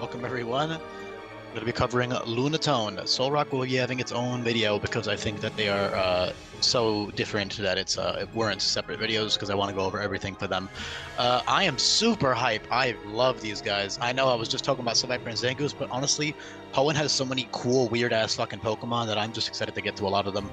welcome everyone. I'm going to be covering Lunatone. Solrock will be having its own video because I think that they are so different that it warrants separate videos because I want to go over everything for them. I am super hype. I love these guys. I know I was just talking about Sweltering and Zangoose, but honestly, Hoenn has so many cool, weird-ass fucking Pokemon that I'm just excited to get to a lot of them.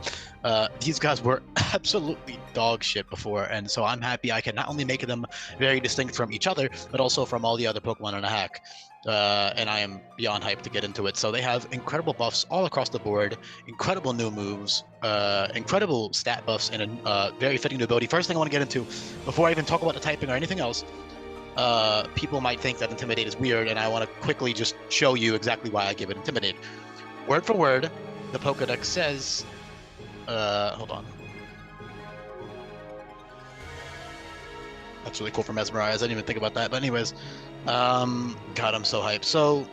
These guys were absolutely dog shit before, and so I'm happy I can not only make them very distinct from each other, but also from all the other Pokemon in a hack. And I am beyond hyped to get into it. So they have incredible buffs all across the board, incredible new moves, incredible stat buffs, and a very fitting new ability. First thing I want to get into, before I even talk about the typing or anything else, people might think that Intimidate is weird, and I want to quickly just show you exactly why I give it Intimidate. Word for word, the Pokedex says, hold on. That's really cool for Mesmerize. I didn't even think about that. But anyways, God, I'm so hyped. So,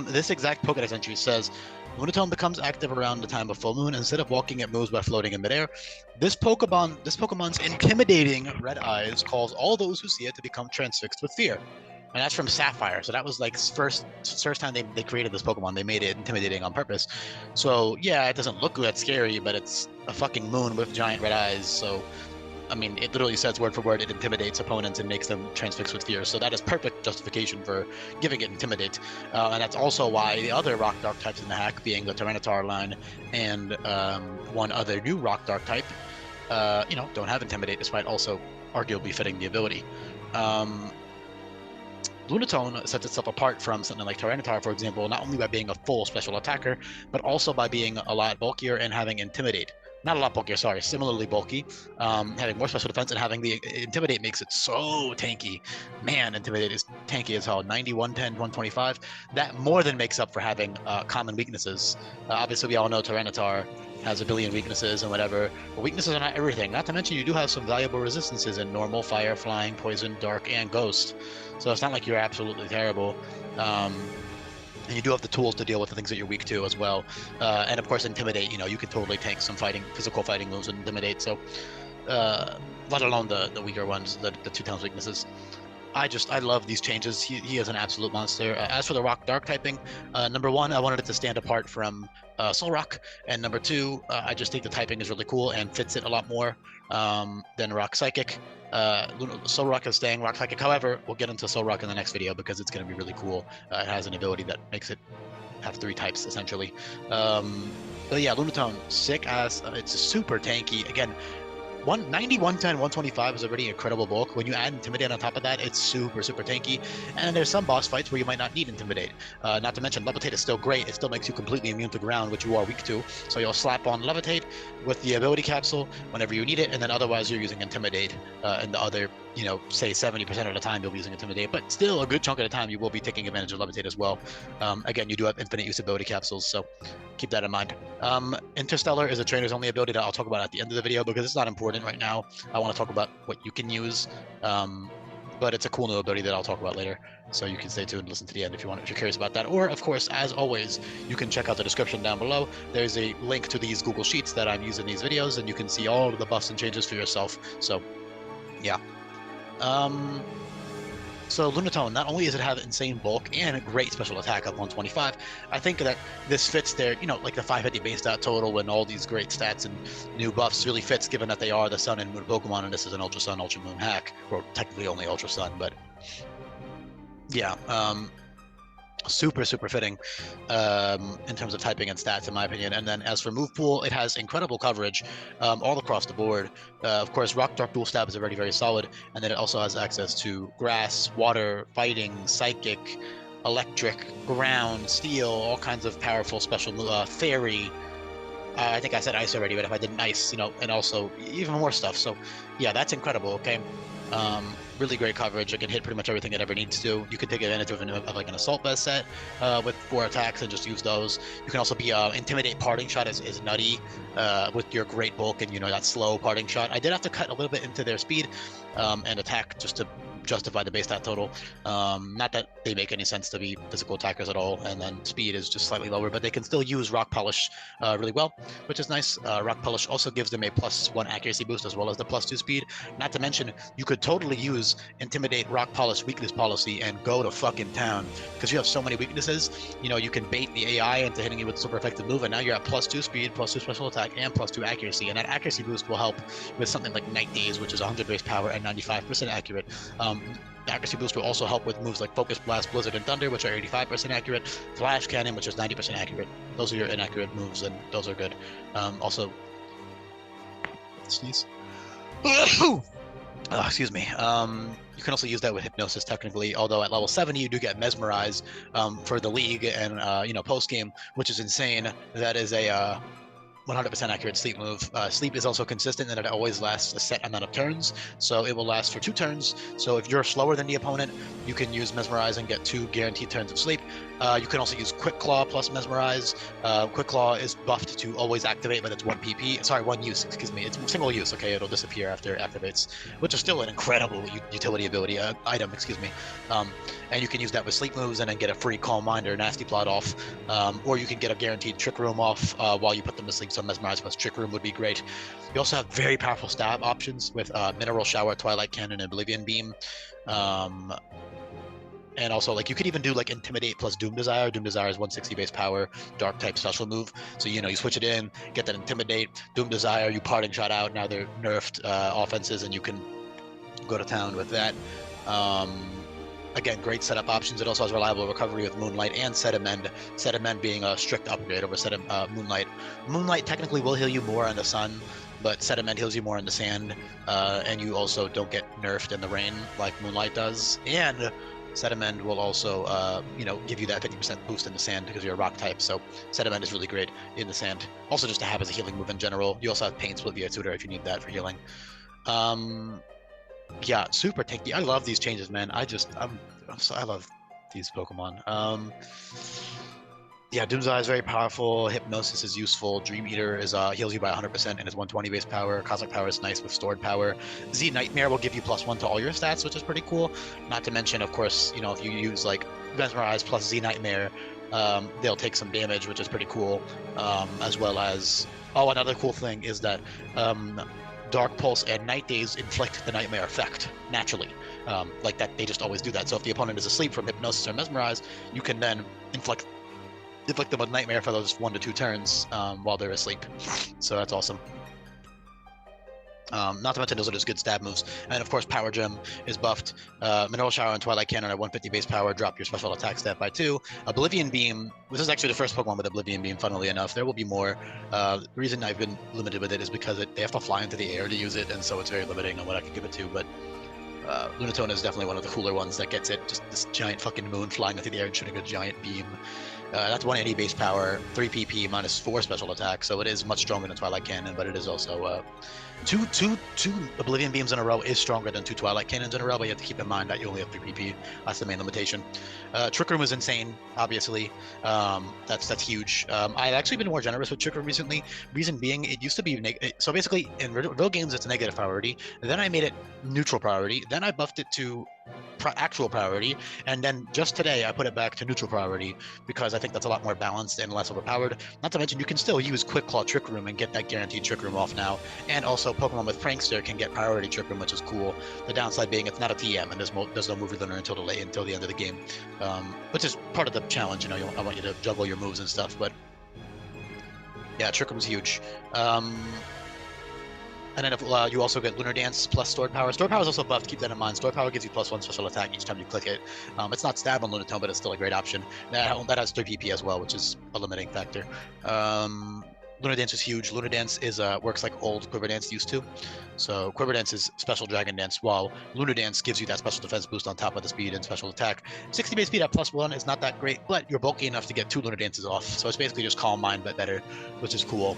this exact Pokedex entry says, Lunatone becomes active around the time of full moon. Instead of walking, it moves by floating in midair. This Pokemon's intimidating red eyes calls all those who see it to become transfixed with fear. And that's from Sapphire. So that was like first time they created this Pokemon. They made it intimidating on purpose. So yeah, it doesn't look that scary, but it's a fucking moon with giant red eyes. So I mean, it literally says word for word, it intimidates opponents and makes them transfixed with fear. So that is perfect justification for giving it Intimidate. And that's also why the other Rock Dark types in the hack, being the Tyranitar line and one other new Rock Dark type, don't have Intimidate, despite also arguably fitting the ability. Lunatone sets itself apart from something like Tyranitar, for example, not only by being a full special attacker, but also by being a lot bulkier and having Intimidate. Not a lot bulkier, sorry, similarly bulky, having more special defense and having the Intimidate makes it so tanky. Man, Intimidate is tanky as hell. 90, 110, 125. That more than makes up for having common weaknesses. Obviously, we all know Tyranitar has a billion weaknesses and whatever, but weaknesses are not everything. Not to mention, you do have some valuable resistances in normal, fire, flying, poison, dark, and ghost. So it's not like you're absolutely terrible. And you do have the tools to deal with the things that you're weak to as well. And of course, Intimidate, you can totally tank some physical fighting moves with Intimidate. So, let alone the weaker ones, the 2 times weaknesses. I love these changes. He is an absolute monster. As for the Rock Dark typing, number one, I wanted it to stand apart from Solrock, and number two, I just think the typing is really cool and fits it a lot more than Rock Psychic. Solrock is staying Rock Psychic. However, we'll get into Solrock in the next video because it's going to be really cool. It has an ability that makes it have 3 types essentially. But yeah, Lunatone, sick ass. It's super tanky. Again, 190, 110, 125 is already incredible bulk. When you add Intimidate on top of that, it's super, super tanky. And there's some boss fights where you might not need Intimidate. Not to mention, Levitate is still great. It still makes you completely immune to ground, which you are weak to. So you'll slap on Levitate with the ability capsule whenever you need it, and then otherwise you're using Intimidate. And the other, say 70% of the time you'll be using Intimidate, but still a good chunk of the time you will be taking advantage of Levitate as well. Again, you do have infinite use ability capsules, so keep that in mind. Interstellar is a trainer's only ability that I'll talk about at the end of the video because it's not important right now. I want to talk about what you can use, but it's a cool new ability that I'll talk about later. So you can stay tuned and listen to the end if you're curious about that. Or, of course, as always, you can check out the description down below. There's a link to these Google Sheets that I'm using in these videos, and you can see all of the buffs and changes for yourself. So, yeah. So Lunatone, not only does it have insane bulk and a great special attack of 125, I think that this fits their, like the 550 base stat total and all these great stats and new buffs really fits, given that they are the Sun and Moon Pokemon, and this is an Ultra Sun, Ultra Moon hack, or technically only Ultra Sun, but yeah, super, super fitting in terms of typing and stats, in my opinion. And then as for move pool, it has incredible coverage all across the board. Of course, Rock Dark Dual Stab is already very solid, and then it also has access to grass, water, fighting, psychic, electric, ground, steel, all kinds of powerful special fairy. I think I said ice already, but if I didn't ice, and also even more stuff. So yeah, that's incredible. Okay. Really great coverage. It can hit pretty much everything it ever needs to. You can take advantage of like an Assault Vest set with 4 attacks and just use those. You can also be Intimidate Parting Shot is nutty with your great bulk and that slow Parting Shot. I did have to cut a little bit into their speed and attack just to justify the base stat total. Not that they make any sense to be physical attackers at all, and then speed is just slightly lower, but they can still use Rock Polish really well, which is nice. Rock Polish also gives them a +1 accuracy boost as well as the +2 speed. Not to mention, you could totally use Intimidate, Rock Polish, Weakness Policy, and go to fucking town, because you have so many weaknesses. You know, you can bait the AI into hitting you with a super effective move, and now you're at +2 speed, +2 special attack, and +2 accuracy, and that accuracy boost will help with something like Night Daze, which is 100 base power and 95% accurate. The accuracy boost will also help with moves like Focus Blast, Blizzard, and Thunder, which are 85% accurate. Flash Cannon, which is 90% accurate. Those are your inaccurate moves, and those are good. Also, sneeze. Excuse me. You can also use that with Hypnosis, technically, although at level 70 you do get Mesmerize for the League and post game, which is insane. That is a 100% accurate sleep move. Sleep is also consistent in that it always lasts a set amount of turns, so it will last for 2 turns. So if you're slower than the opponent, you can use Mesmerize and get 2 guaranteed turns of sleep. You can also use Quick Claw plus Mesmerize. Quick Claw is buffed to always activate, but it's 1 PP. Sorry, 1 use, excuse me. It's single use, okay? It'll disappear after it activates, which is still an incredible utility ability, item, excuse me. And you can use that with sleep moves and then get a free Calm Mind or Nasty Plot off. Or you can get a guaranteed Trick Room off while you put them to sleep. So Mesmerize plus Trick Room would be great. You also have very powerful stab options with Mineral Shower, Twilight Cannon, and Oblivion Beam. And also, like, you could even do like Intimidate plus Doom Desire. Doom Desire is 160 base power, Dark type special move. So you switch it in, get that Intimidate, Doom Desire, you Parting Shot out. Now they're nerfed offenses, and you can go to town with that. Again, great setup options. It also has reliable recovery with Moonlight and Set Amend. Set Amend being a strict upgrade over Moonlight. Moonlight technically will heal you more in the sun, but Set Amend heals you more in the sand, and you also don't get nerfed in the rain like Moonlight does. And Set Amend will also, give you that 50% boost in the sand because you're a rock type. So Set Amend is really great in the sand. Also, just to have as a healing move in general. You also have Pain Split via Tutor if you need that for healing. Yeah, super tanky. I love these changes, man. I love these Pokemon. Yeah, Doom's Eye is very powerful. Hypnosis is useful. Dream Eater is heals you by 100% and is 120 base power. Cosmic Power is nice with stored power. Z Nightmare will give you +1 to all your stats, which is pretty cool. Not to mention, of course, if you use like Mesmerize plus Z Nightmare, they'll take some damage, which is pretty cool. As well as, another cool thing is that Dark Pulse and Night Daze inflict the Nightmare effect naturally. Like that, they just always do that. So if the opponent is asleep from Hypnosis or Mesmerize, you can then inflict them with Nightmare for those 1 to 2 turns while they're asleep. So that's awesome. Not to mention those are just good stab moves. And of course, Power Gem is buffed. Mineral Shower and Twilight Cannon are 150 base power, drop your special attack stat by 2. Oblivion Beam, this is actually the first Pokemon with Oblivion Beam, funnily enough. There will be more. The reason I've been limited with it is because they have to fly into the air to use it, and so it's very limiting on what I can give it to. But Lunatone is definitely one of the cooler ones that gets it. Just this giant fucking moon flying into the air and shooting a giant beam. That's 180 base power, 3 PP, -4 special attack, so it is much stronger than Twilight Cannon, but it is also two Oblivion Beams in a row is stronger than 2 Twilight Cannons in a row, but you have to keep in mind that you only have 3 PP. That's the main limitation. Trick Room is insane, obviously. That's huge. I've actually been more generous with Trick Room recently. Reason being, it used to be so basically in real games it's a negative priority. Then I made it neutral priority. Then I buffed it to actual priority, and then just today I put it back to neutral priority because I think that's a lot more balanced and less overpowered. Not to mention, you can still use Quick Claw Trick Room and get that guaranteed Trick Room off now, and also Pokemon with Prankster can get priority Trick Room, which is cool. The downside being it's not a TM and there's no movie learner until the end of the game, which is part of the challenge. I want you to juggle your moves and stuff, but yeah, Trick Room's huge. And then you also get Lunar Dance plus Stored Power. Stored Power is also buffed, keep that in mind. Stored Power gives you +1 special attack each time you click it. It's not stab on Lunatone, but it's still a great option. That has 3 PP as well, which is a limiting factor. Lunar Dance is huge. Lunar Dance works like old Quiver Dance used to. So Quiver Dance is special Dragon Dance, while Lunar Dance gives you that special defense boost on top of the speed and special attack. 60 base speed at +1 is not that great, but you're bulky enough to get 2 Lunar Dances off. So it's basically just Calm Mind, but better, which is cool.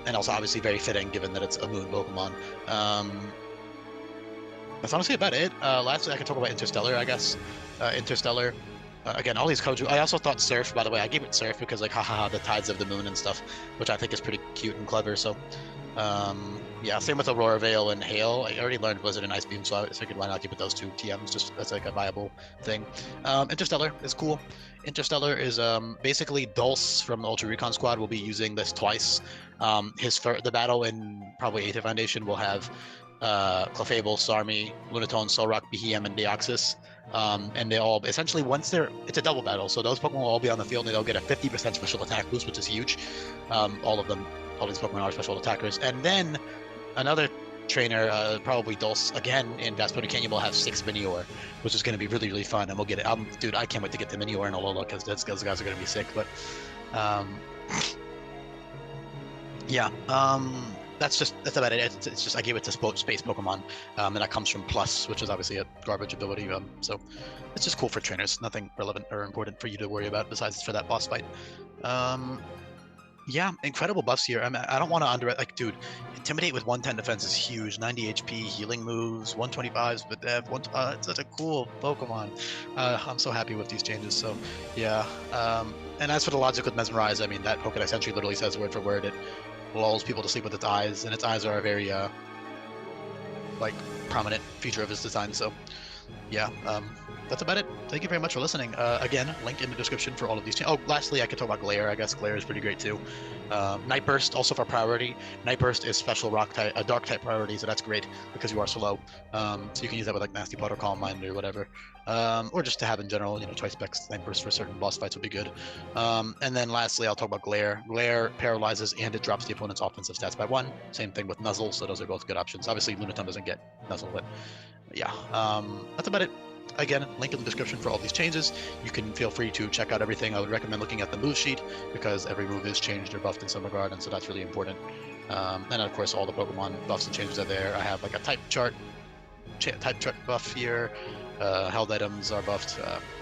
And also obviously very fitting given that it's a moon Pokemon. That's honestly about it. Lastly, I can talk about Interstellar, I guess. Interstellar, again, all these codes. I also thought Surf, by the way. I gave it Surf because, like, haha, the tides of the moon and stuff, which I think is pretty cute and clever. So Yeah, same with Aurora Veil and Hail. I already learned Blizzard and Ice Beam, so I figured why not keep it those two TMs just as like a viable thing. Interstellar is cool. Interstellar is basically Dulce from the Ultra Recon Squad will be using this twice. The battle in probably Aether Foundation will have Clefable, Sarmi, Lunatone, Solrock, Behem, and Deoxys. And they all essentially it's a double battle, so those Pokemon will all be on the field and they'll get a 50% special attack boost, which is huge. All these Pokemon are special attackers. And then another trainer, probably Dulce, again in Vespertine Canyon will have 6 Minior, which is going to be really, really fun. And we'll get it. Dude, I can't wait to get the Minior in Alola because those guys are going to be sick. But yeah, that's about it. It's just I gave it to space Pokemon, and that comes from Plus, which is obviously a garbage ability. So it's just cool for trainers. Nothing relevant or important for you to worry about besides for that boss fight. Yeah, incredible buffs here. I mean, I don't want to like, dude, Intimidate with 110 defense is huge. 90 HP, healing moves, 125s with dev. It's such a cool Pokemon. I'm so happy with these changes. So, yeah. And as for the logic with Mesmerize, I mean, that Pokedex entry literally says word for word it lulls people to sleep with its eyes, and its eyes are a very, like, prominent feature of its design. So, yeah. That's about it. Thank you very much for listening. Again, link in the description for all of these. Oh, lastly, I could talk about Glare. I guess Glare is pretty great too. Night Burst also for priority. Night Burst is special rock type, a dark type priority, so that's great because you are so low. So you can use that with like Nasty Pot or Calm Mind or whatever, or just to have in general. You know, twice specs Night Burst for certain boss fights would be good. And then lastly, I'll talk about Glare. Glare paralyzes and it drops the opponent's offensive stats by 1. Same thing with Nuzzle, so those are both good options. Obviously, Lunatone doesn't get Nuzzle, but yeah, that's about it. Again, link in the description for all these changes. You can feel free to check out everything. I would recommend looking at the move sheet because every move is changed or buffed in some regard, and so that's really important. And of course, all the Pokemon buffs and changes are there. I have like a type chart buff here. Held items are buffed.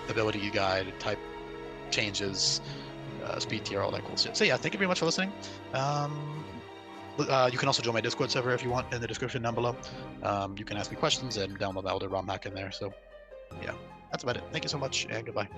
Ability guide, type changes, speed tier, all that cool shit. So yeah, thank you very much for listening. You can also join my Discord server if you want in the description down below. You can ask me questions and download the Elder ROM hack in there. So yeah, that's about it. Thank you so much and goodbye.